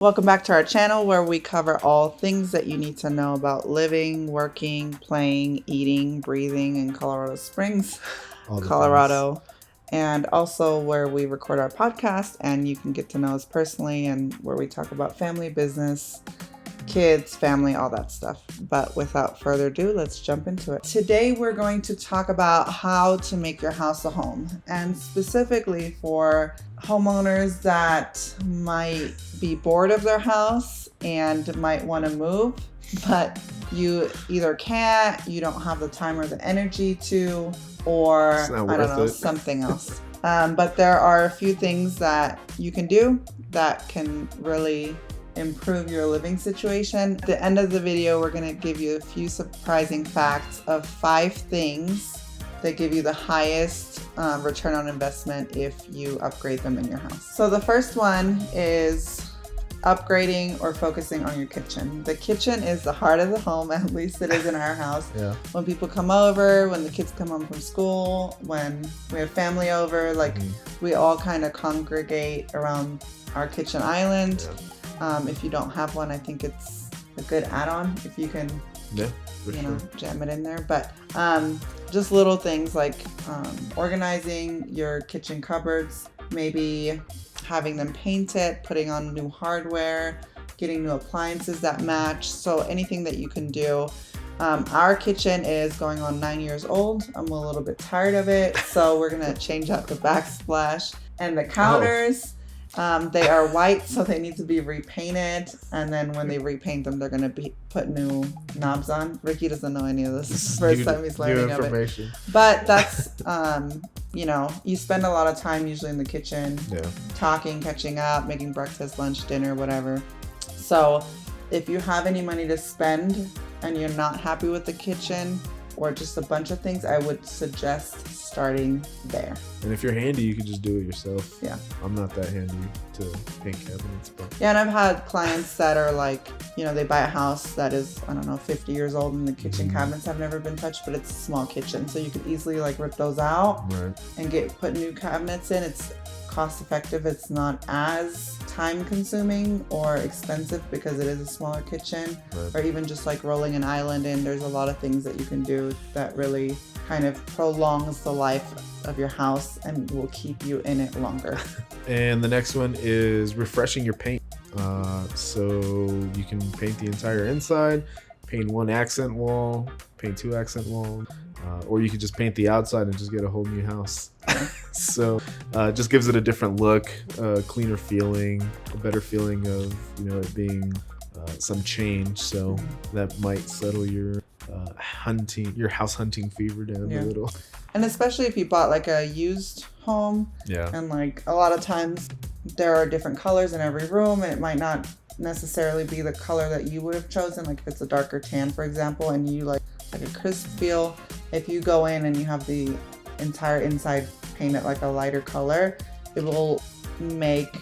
Welcome back to our channel where we cover all things that you need to know about living, working, playing, eating, breathing in Colorado Springs, Colorado, and also where we record our podcast and you can get to know us personally and where we talk about family, business, kids, family, all that stuff. But without further ado, let's jump into it. Today we're going to talk about how to make your house a home, and specifically for homeowners that might be bored of their house and might want to move, but you either can't, you don't have the time or the energy to, or I don't know, something else. But there are a few things that you can do that can really improve your living situation. At the end of the video, we're going to give you a few surprising facts of 5 things that give you the highest return on investment if you upgrade them in your house. So the first one is upgrading or focusing on your kitchen. The kitchen is the heart of the home, at least it is in our house. Yeah. When people come over, when the kids come home from school, when we have family over, we all kind of congregate around our kitchen island. Yeah. If you don't have one, I think it's a good add-on if you can, jam it in there. But just little things like organizing your kitchen cupboards, maybe having them painted, putting on new hardware, getting new appliances that match. So anything that you can do. Our kitchen is going on 9 years old. I'm a little bit tired of it, so we're gonna change out the backsplash and the counters. They are white, so they need to be repainted, and then when they repaint them, they're going to put new knobs on. Ricky doesn't know any of this. This is the first time he's learning of it. But that's, you spend a lot of time usually in the kitchen, talking, catching up, making breakfast, lunch, dinner, whatever. So if you have any money to spend and you're not happy with the kitchen or just a bunch of things, I would suggest starting there. And if you're handy, you can just do it yourself. Yeah. I'm not that handy to paint cabinets, but yeah, and I've had clients that are like, they buy a house that is, 50 years old and the kitchen cabinets have never been touched, but it's a small kitchen. So you could easily rip those out and put new cabinets in. It's cost effective. It's not as time consuming or expensive because it is a smaller kitchen, or even just rolling an island in. There's a lot of things that you can do that really kind of prolongs the life of your house and will keep you in it longer. And the next one is refreshing your paint. So you can paint the entire inside, paint 1 accent wall, paint 2 accent walls, or you could just paint the outside and just get a whole new house. So it just gives it a different look, cleaner feeling, a better feeling of it being some change. So that might settle your house hunting fever down a little. And especially if you bought a used home, and a lot of times there are different colors in every room, and it might not necessarily be the color that you would have chosen. If it's a darker tan, for example, and you like a crisp feel, if you go in and you have the entire inside painted a lighter color, it will make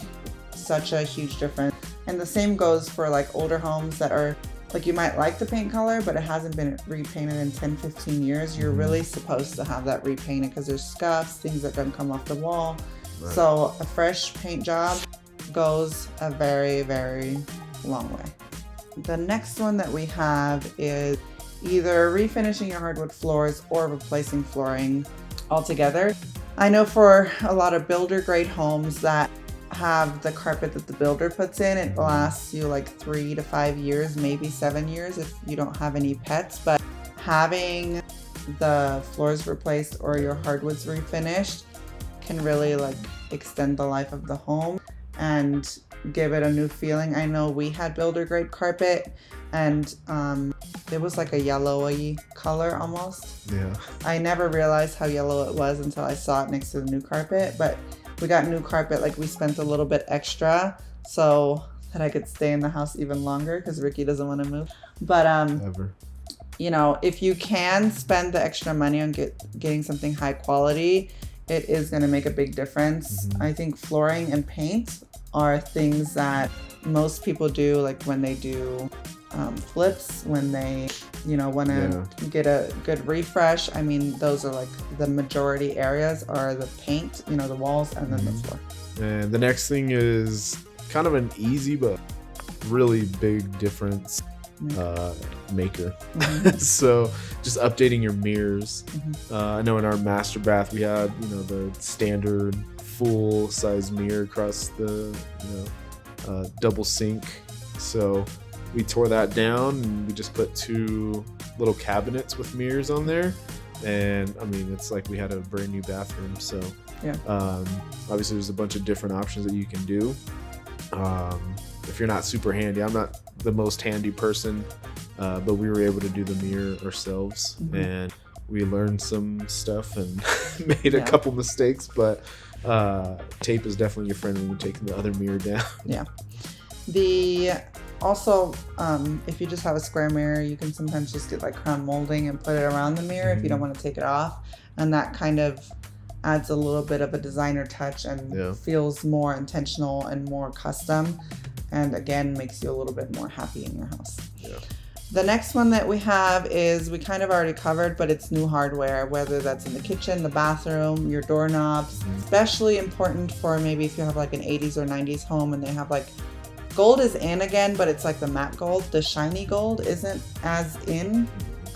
such a huge difference. And the same goes for older homes that are you might like the paint color, but it hasn't been repainted in 10-15 years. You're really supposed to have that repainted because there's scuffs, things that don't come off the wall. So a fresh paint job goes a very, very long way. The next one that we have is either refinishing your hardwood floors or replacing flooring altogether. I know for a lot of builder grade homes that have the carpet that the builder puts in, it lasts you 3 to 5 years, maybe 7 years if you don't have any pets. But having the floors replaced or your hardwoods refinished can really extend the life of the home and give it a new feeling. I know we had builder grade carpet and it was a yellowy color almost. Yeah. I never realized how yellow it was until I saw it next to the new carpet, but we got new carpet, we spent a little bit extra so that I could stay in the house even longer because Ricky doesn't want to move. But Ever. If you can spend the extra money on getting something high quality, it is going to make a big difference. I think flooring and paint are things that most people do when they do flips, when they want to get a good refresh. I mean, those are the majority areas are the paint, the walls, and then the floor. And the next thing is kind of an easy but really big difference maker. So just updating your mirrors. I know in our master bath we had, you know, the standard full size mirror across the, you know, double sink. So we tore that down and we just put 2 little cabinets with mirrors on there. And I mean, it's like we had a brand new bathroom. So yeah, obviously there's a bunch of different options that you can do. If you're not super handy, I'm not the most handy person, but we were able to do the mirror ourselves, and we learned some stuff and made a couple mistakes, but tape is definitely your friend when you're taking the other mirror down. Yeah. Also, if you just have a square mirror, you can sometimes just get like crown molding and put it around the mirror if you don't want to take it off, and that kind of adds a little bit of a designer touch and feels more intentional and more custom, and again makes you a little bit more happy in your house. The next one that we have is, we kind of already covered, but it's new hardware, whether that's in the kitchen, the bathroom, your doorknobs. Especially important for maybe if you have like an 80s or 90s home and they have like, gold is in again, but it's like the matte gold. The shiny gold isn't as in.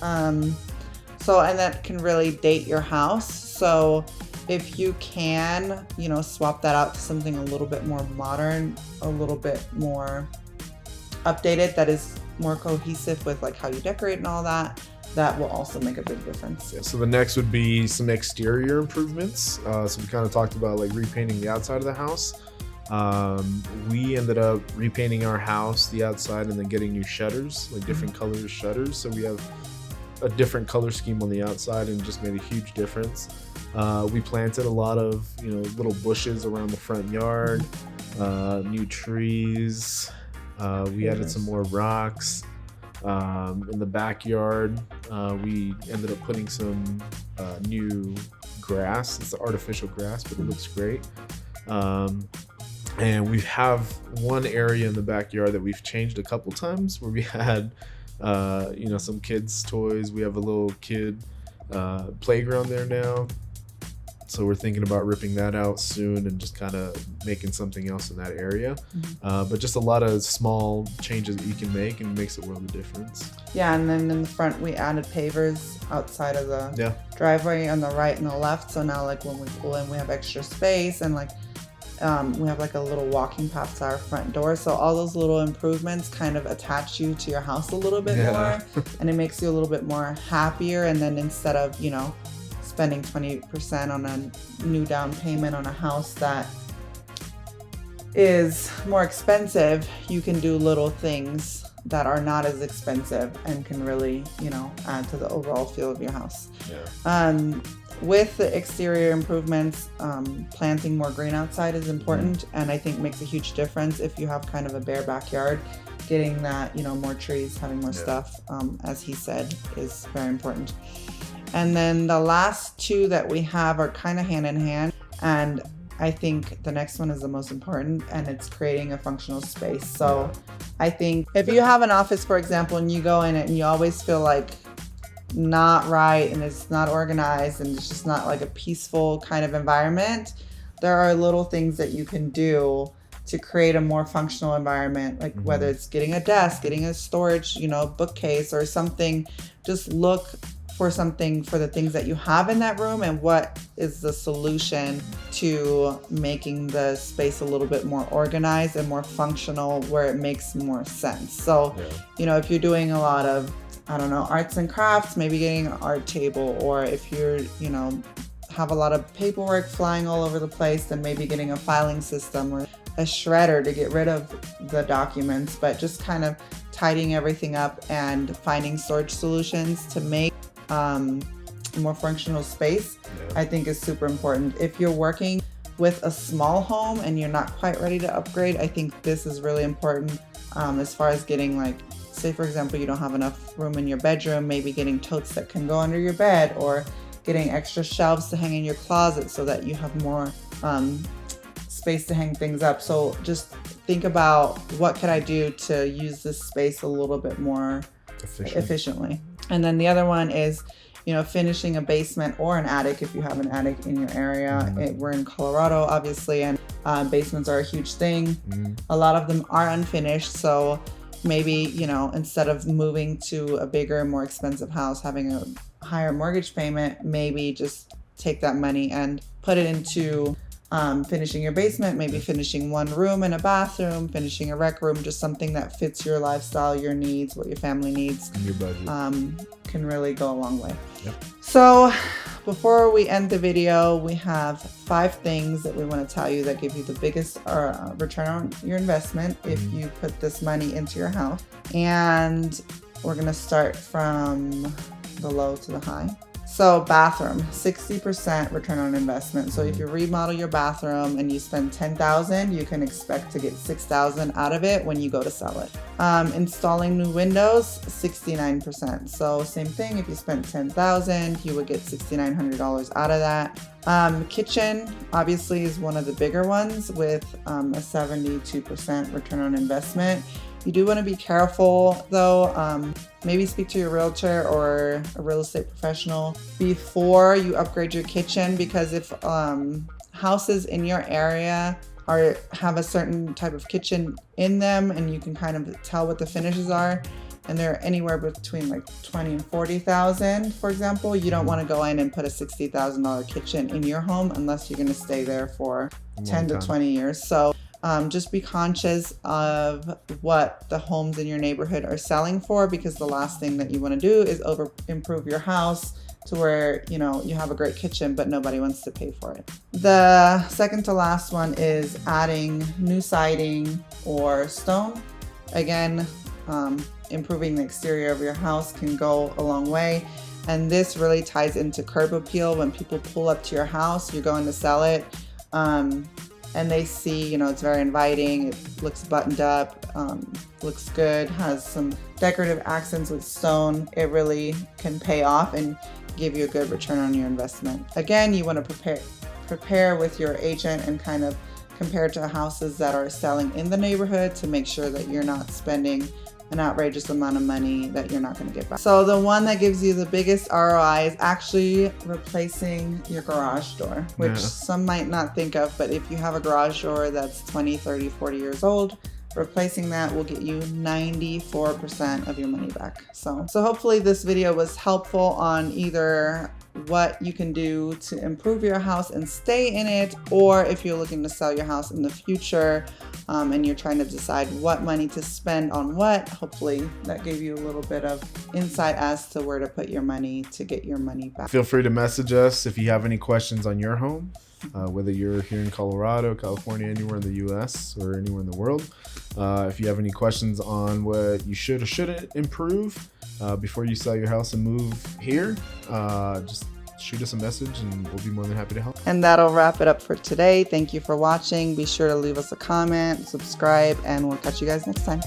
So, and that can really date your house. So if you can, you know, swap that out to something a little bit more modern, a little bit more updated, that is more cohesive with like how you decorate and all that, that will also make a big difference. So the next would be some exterior improvements. So we kind of talked about like repainting the outside of the house. We ended up repainting our house, the outside, and then getting new shutters, like different colors shutters. So we have a different color scheme on the outside, and just made a huge difference. We planted a lot of, you know, little bushes around the front yard, new trees. We added some more rocks. In the backyard, we ended up putting some new grass. It's artificial grass, but it looks great. And we have one area in the backyard that we've changed a couple times, where we had, you know, some kids' toys. We have a little kid playground there now. So we're thinking about ripping that out soon and just kind of making something else in that area. But just a lot of small changes that you can make, and it makes a world of difference. Yeah, and then in the front we added pavers outside of the driveway on the right and the left. So now like when we pull in, we have extra space, and like we have like a little walking path to our front door. So all those little improvements kind of attach you to your house a little bit more, and it makes you a little bit more happier. And then instead of, you know, spending 20% on a new down payment on a house that is more expensive, you can do little things that are not as expensive and can really, you know, add to the overall feel of your house. With the exterior improvements, planting more green outside is important, and I think makes a huge difference if you have kind of a bare backyard. Getting that, you know, more trees, having more stuff, as he said, is very important. And then the last two that we have are kind of hand in hand, and I think the next one is the most important, and it's creating a functional space. So I think if you have an office, for example, and you go in it and you always feel like not right and it's not organized and it's just not like a peaceful kind of environment, there are little things that you can do to create a more functional environment, like whether it's getting a desk, getting a storage, you know, bookcase or something. Just look for something for the things that you have in that room, and what is the solution to making the space a little bit more organized and more functional, where it makes more sense. So, you know, if you're doing a lot of, I don't know, arts and crafts, maybe getting an art table, or if you're, you know, have a lot of paperwork flying all over the place, then maybe getting a filing system or a shredder to get rid of the documents, but just kind of tidying everything up and finding storage solutions to make more functional space, I think is super important. If you're working with a small home and you're not quite ready to upgrade, I think this is really important as far as getting, like, say for example, you don't have enough room in your bedroom, maybe getting totes that can go under your bed, or getting extra shelves to hang in your closet so that you have more space to hang things up. So just think about, what could I do to use this space a little bit more efficiently? And then the other one is, you know, finishing a basement or an attic if you have an attic in your area. We're in Colorado, obviously, and Basements are a huge thing. A lot of them are unfinished, so maybe, you know, instead of moving to a bigger, more expensive house, having a higher mortgage payment, maybe just take that money and put it into finishing your basement, maybe finishing one room and a bathroom, finishing a rec room, just something that fits your lifestyle, your needs, what your family needs. And your budget. Can really go a long way. Yep. So before we end the video, we have 5 things that we want to tell you that give you the biggest return on your investment if you put this money into your house. And we're going to start from the low to the high. So bathroom, 60% return on investment. So if you remodel your bathroom and you spend $10,000, you can expect to get $6,000 out of it when you go to sell it. Installing new windows, 69%. So same thing, if you spent $10,000, you would get $6,900 out of that. Kitchen obviously is one of the bigger ones with a 72% return on investment. You do want to be careful though. Maybe speak to your realtor or a real estate professional before you upgrade your kitchen, because if houses in your area have a certain type of kitchen in them and you can kind of tell what the finishes are, and they're anywhere between like 20 and 40,000, for example, you don't want to go in and put a $60,000 kitchen in your home unless you're going to stay there for 10 to 20 years. So just be conscious of what the homes in your neighborhood are selling for, because the last thing that you want to do is improve your house to where, you know, you have a great kitchen but nobody wants to pay for it. The second to last one is adding new siding or stone. Again, improving the exterior of your house can go a long way. And this really ties into curb appeal. When people pull up to your house, you're going to sell it, and they see, you know, it's very inviting, it looks buttoned up, looks good, has some decorative accents with stone, it really can pay off and give you a good return on your investment. Again, you want to prepare with your agent and kind of compare to houses that are selling in the neighborhood to make sure that you're not spending an outrageous amount of money that you're not going to get back. So the one that gives you the biggest ROI is actually replacing your garage door, which some might not think of, but if you have a garage door that's 20, 30, 40 years old, replacing that will get you 94% of your money back. So hopefully this video was helpful on either what you can do to improve your house and stay in it, or if you're looking to sell your house in the future and you're trying to decide what money to spend on what. Hopefully that gave you a little bit of insight as to where to put your money to get your money back. Feel free to message us if you have any questions on your home, whether you're here in Colorado, California, anywhere in the US or anywhere in the world. If you have any questions on what you should or shouldn't improve before you sell your house and move here, just shoot us a message and we'll be more than happy to help. And that'll wrap it up for today. Thank you for watching. Be sure to leave us a comment, subscribe, and we'll catch you guys next time.